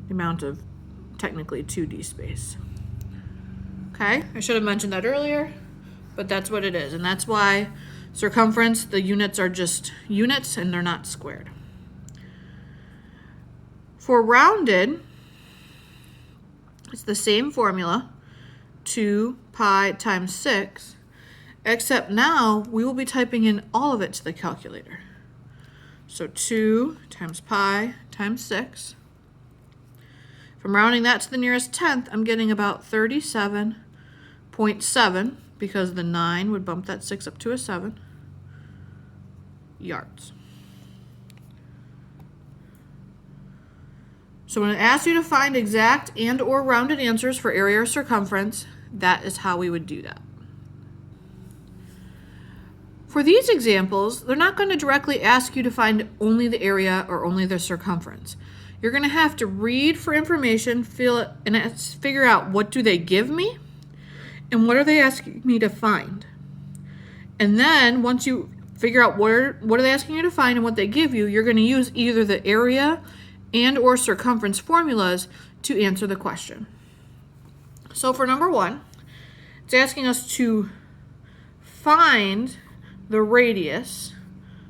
the amount of technically 2D space. Okay, I should have mentioned that earlier, but that's what it is. And that's why circumference, the units are just units and they're not squared. For rounded, it's the same formula, 2 pi times 6, except now we will be typing in all of it to the calculator. So 2 times pi times 6. If I'm rounding that to the nearest tenth, I'm getting about 37.7, because the 9 would bump that 6 up to a 7, yards. So when it asks you to find exact and or rounded answers for area or circumference, that is how we would do that. For these examples, they're not going to directly ask you to find only the area or only the circumference. You're going to have to read for information, fill it, and figure out what do they give me and what are they asking me to find. And then once you figure out what are they asking you to find and what they give you, you're going to use either the area and or circumference formulas to answer the question. So for number 1, it's asking us to find the radius.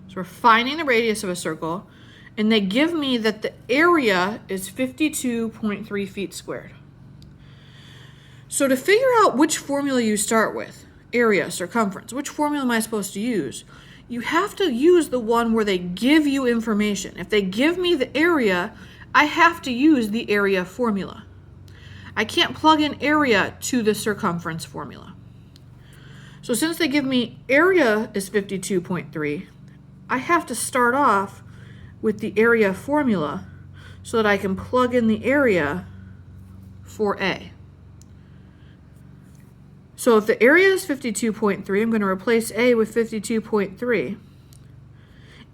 So we're finding the radius of a circle, and they give me that the area is 52.3 feet squared. So to figure out which formula you start with, area, circumference, which formula am I supposed to use? You have to use the one where they give you information. If they give me the area, I have to use the area formula. I can't plug in area to the circumference formula. So since they give me area is 52.3, I have to start off with the area formula so that I can plug in the area for A. So if the area is 52.3, I'm going to replace A with 52.3.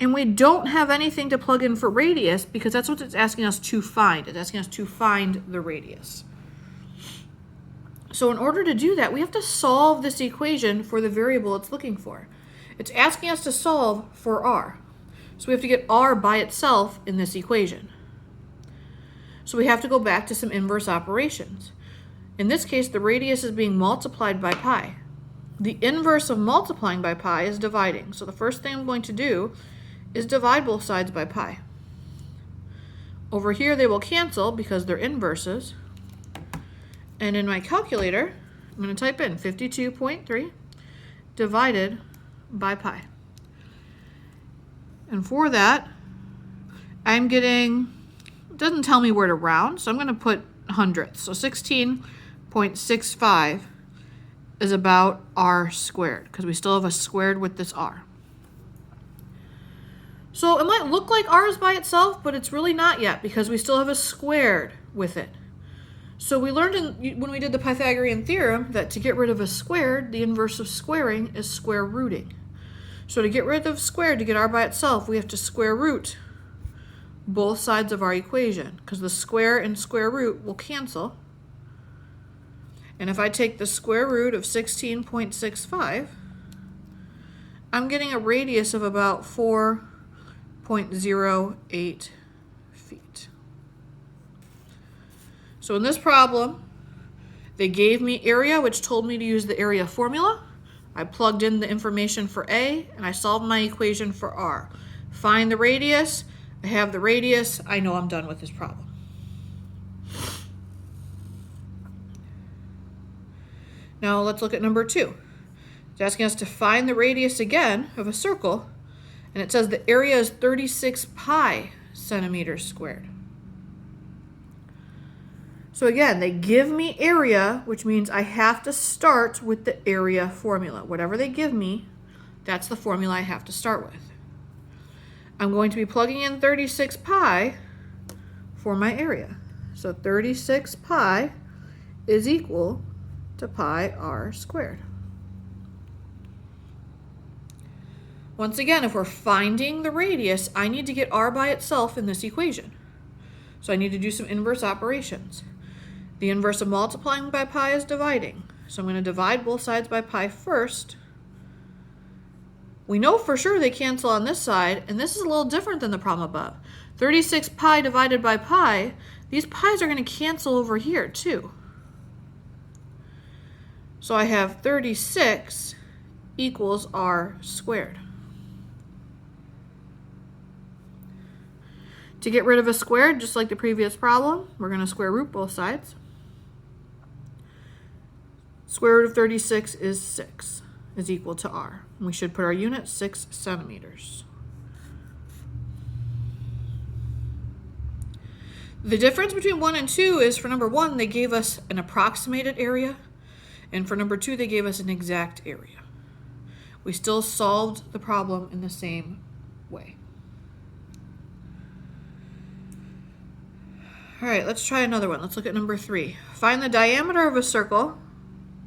And we don't have anything to plug in for radius because that's what it's asking us to find. It's asking us to find the radius. So in order to do that, we have to solve this equation for the variable it's looking for. It's asking us to solve for r. So we have to get r by itself in this equation. So we have to go back to some inverse operations. In this case, the radius is being multiplied by pi. The inverse of multiplying by pi is dividing. So the first thing I'm going to do is divide both sides by pi. Over here they will cancel because they're inverses. And in my calculator, I'm going to type in 52.3 divided by pi. And for that, I'm getting, it doesn't tell me where to round, so I'm going to put hundredths. So 16.65 is about r squared, because we still have a squared with this r. So it might look like r is by itself, but it's really not yet, because we still have a squared with it. So we learned when we did the Pythagorean theorem that to get rid of a squared, the inverse of squaring is square rooting. So to get rid of squared, to get r by itself, we have to square root both sides of our equation, because the square and square root will cancel. And if I take the square root of 16.65, I'm getting a radius of about 4.08 feet. So in this problem, they gave me area, which told me to use the area formula. I plugged in the information for A, and I solved my equation for R. Find the radius. I have the radius. I know I'm done with this problem. Now let's look at number 2. It's asking us to find the radius again of a circle, and it says the area is 36 pi centimeters squared. So again, they give me area, which means I have to start with the area formula. Whatever they give me, that's the formula I have to start with. I'm going to be plugging in 36 pi for my area. So 36 pi is equal to pi r squared. Once again, if we're finding the radius, I need to get r by itself in this equation. So I need to do some inverse operations. The inverse of multiplying by pi is dividing. So I'm going to divide both sides by pi first. We know for sure they cancel on this side, and this is a little different than the problem above. 36 pi divided by pi, these pi's are going to cancel over here too. So I have 36 equals r squared. To get rid of a square, just like the previous problem, we're going to square root both sides. Square root of 36 is 6, is equal to r. And we should put our unit 6 centimeters. The difference between 1 and 2 is for number 1, they gave us an approximated area, and for number 2, they gave us an exact area. We still solved the problem in the same way. All right, let's try another one. Let's look at number 3. Find the diameter of a circle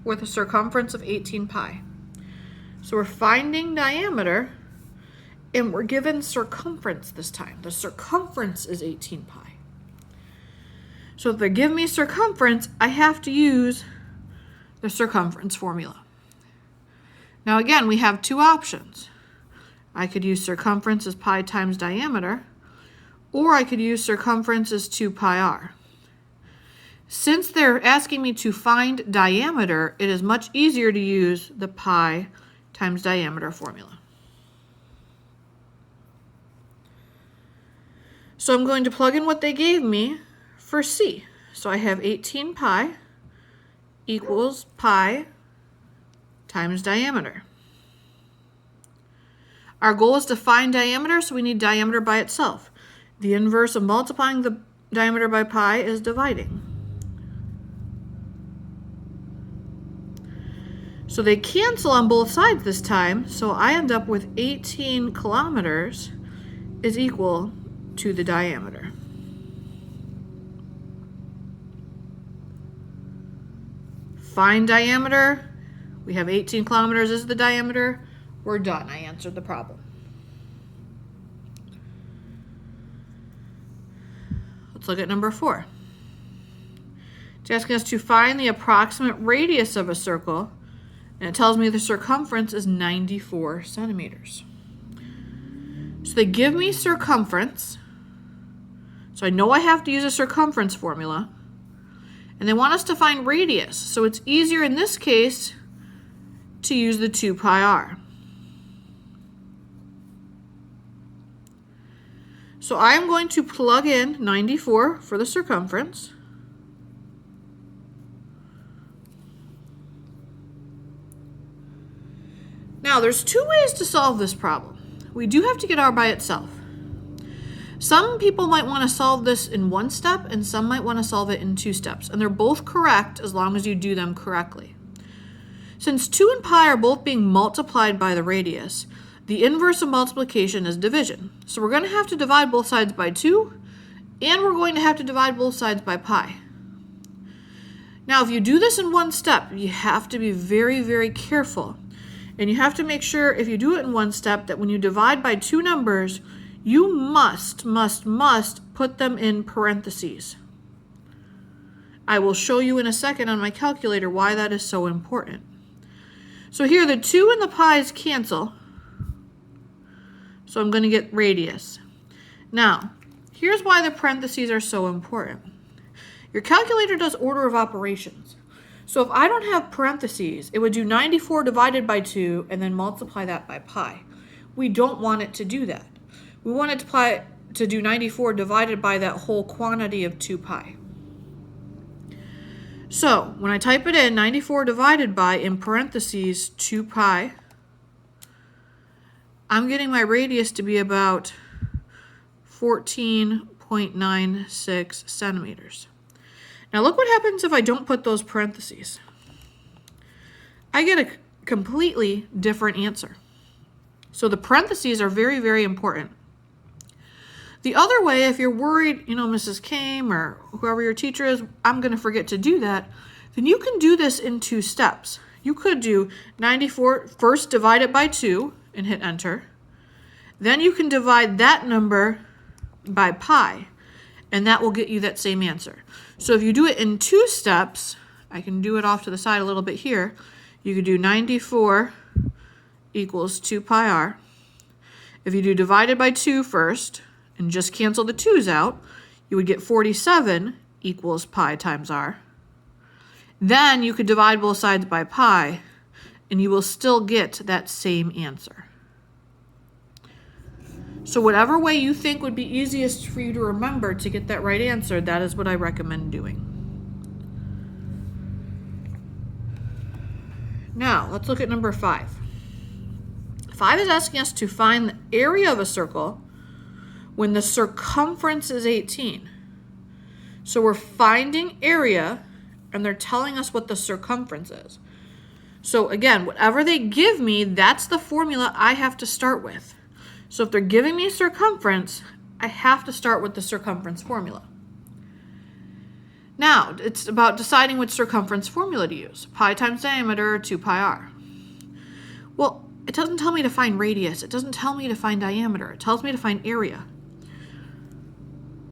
with a circumference of 18 pi. So we're finding diameter, and we're given circumference this time. The circumference is 18 pi. So if they give me circumference, I have to use the circumference formula. Now again, we have two options. I could use circumference as pi times diameter, or I could use circumference as 2 pi r. Since they're asking me to find diameter, it is much easier to use the pi times diameter formula. So I'm going to plug in what they gave me for C. So I have 18 pi equals pi times diameter. Our goal is to find diameter, so we need diameter by itself. The inverse of multiplying the diameter by pi is dividing. So they cancel on both sides this time, so I end up with 18 kilometers is equal to the diameter. Find diameter. We have 18 kilometers is the diameter. We're done. I answered the problem. Let's look at number 4. It's asking us to find the approximate radius of a circle, and it tells me the circumference is 94 centimeters. So they give me circumference, so I know I have to use a circumference formula, and they want us to find radius, so it's easier in this case to use the 2 pi r. So I'm going to plug in 94 for the circumference. Now there's two ways to solve this problem. We do have to get r by itself. Some people might want to solve this in one step, and some might want to solve it in 2 steps, and they're both correct as long as you do them correctly. Since 2 and pi are both being multiplied by the radius, the inverse of multiplication is division. So we're going to have to divide both sides by 2, and we're going to have to divide both sides by pi. Now, if you do this in one step, you have to be very, very careful. And you have to make sure, if you do it in one step, that when you divide by 2 numbers, you must put them in parentheses. I will show you in a second on my calculator why that is so important. So here, the 2 and the pi's cancel. So I'm going to get radius. Now, here's why the parentheses are so important. Your calculator does order of operations. So if I don't have parentheses, it would do 94 divided by 2 and then multiply that by pi. We don't want it to do that. We want it to do 94 divided by that whole quantity of 2 pi. So when I type it in, 94 divided by, in parentheses, 2 pi, I'm getting my radius to be about 14.96 centimeters. Now look what happens if I don't put those parentheses. I get a completely different answer. So the parentheses are very, very important. The other way, if you're worried, Mrs. Kame or whoever your teacher is, I'm going to forget to do that, then you can do this in 2 steps. You could do 94, first divide it by 2 and hit enter. Then you can divide that number by pi, and that will get you that same answer. So if you do it in 2 steps, I can do it off to the side a little bit here. You could do 94 equals 2 pi r. If you do divided by 2 first, and just cancel the 2's out, you would get 47 equals pi times r. Then you could divide both sides by pi, and you will still get that same answer. So whatever way you think would be easiest for you to remember to get that right answer, that is what I recommend doing. Now, let's look at number 5. 5 is asking us to find the area of a circle when the circumference is 18. So we're finding area, and they're telling us what the circumference is. So again, whatever they give me, that's the formula I have to start with. So if they're giving me circumference, I have to start with the circumference formula. Now, it's about deciding which circumference formula to use. Pi times diameter or 2 pi r. Well, it doesn't tell me to find radius. It doesn't tell me to find diameter. It tells me to find area.